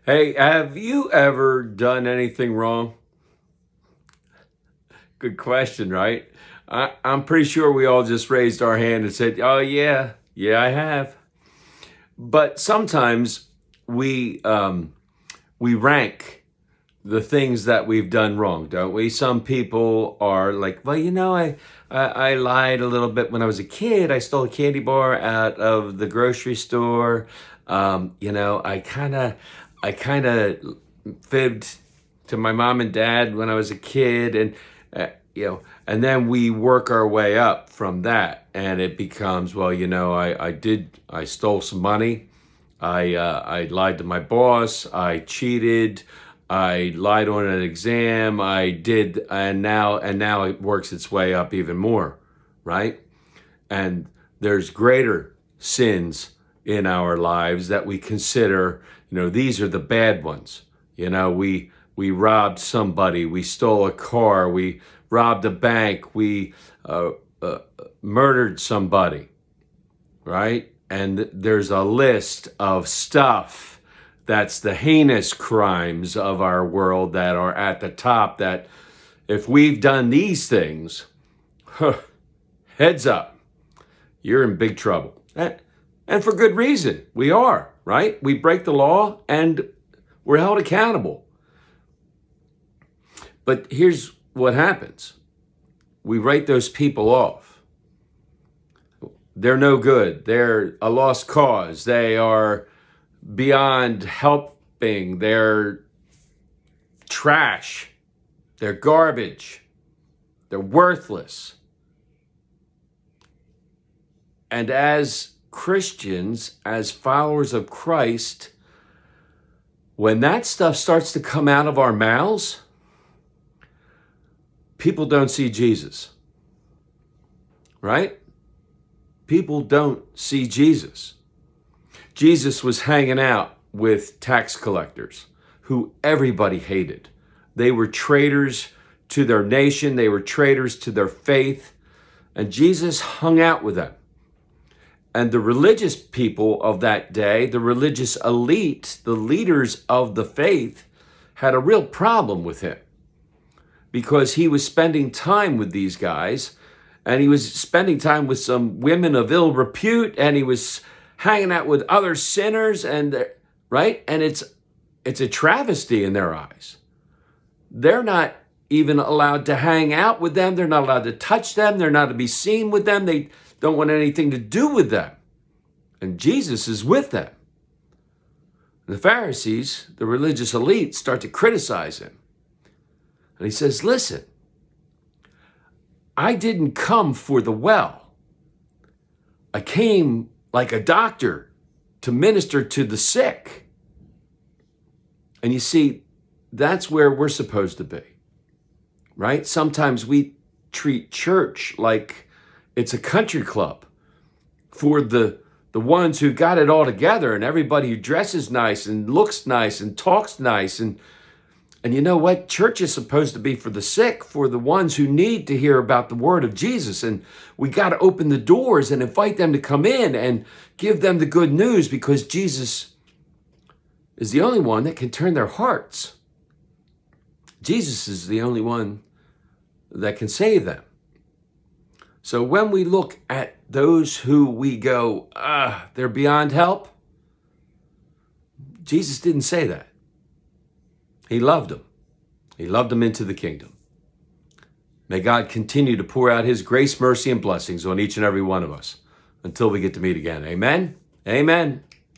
Hey, have you ever done anything wrong? Good question, right? I'm pretty sure we all just raised our hand and said, "Oh yeah, I have." But sometimes we rank the things that we've done wrong, don't we? Some people are like, "Well, I lied a little bit when I was a kid. I stole a candy bar out of the grocery store. I kind of fibbed to my mom and dad when I was a kid, and uh, and then we work our way up from that, and it becomes, well, I stole some money, I lied to my boss, I cheated, I lied on an exam, I did, and now it works its way up even more, right? And there's greater sins in our lives that we consider, these are the bad ones. We robbed somebody, we stole a car, we robbed a bank, we uh, uh, murdered somebody, right? And there's a list of stuff that's the heinous crimes of our world that are at the top, that if we've done these things, heads up, you're in big trouble. And for good reason. We are, right? We break the law and we're held accountable. But here's what happens. We write those people off. They're no good. They're a lost cause. They are beyond helping. They're trash. They're garbage. They're worthless. And as Christians, as followers of Christ, when that stuff starts to come out of our mouths, people don't see Jesus, right? People don't see Jesus. Jesus was hanging out with tax collectors who everybody hated. They were traitors to their nation. They were traitors to their faith. And Jesus hung out with them. And the religious people of that day, the religious elite, the leaders of the faith, had a real problem with him because he was spending time with these guys, and he was spending time with some women of ill repute, and he was hanging out with other sinners, and right? And it's a travesty in their eyes. They're not even allowed to hang out with them. They're not allowed to touch them. They're not to be seen with them. They don't want anything to do with them. And Jesus is with them. And the Pharisees, the religious elite, start to criticize him. And he says, listen, I didn't come for the well. I came like a doctor to minister to the sick. And you see, that's where we're supposed to be, right? Sometimes we treat church like it's a country club for the ones who got it all together, and everybody who dresses nice and looks nice and talks nice. And you know what? Church is supposed to be for the sick, for the ones who need to hear about the word of Jesus. And we got to open the doors and invite them to come in and give them the good news, because Jesus is the only one that can turn their hearts. Jesus is the only one that can save them. So when we look at those who we go, they're beyond help, Jesus didn't say that. He loved them. He loved them into the kingdom. May God continue to pour out his grace, mercy, and blessings on each and every one of us until we get to meet again. Amen? Amen.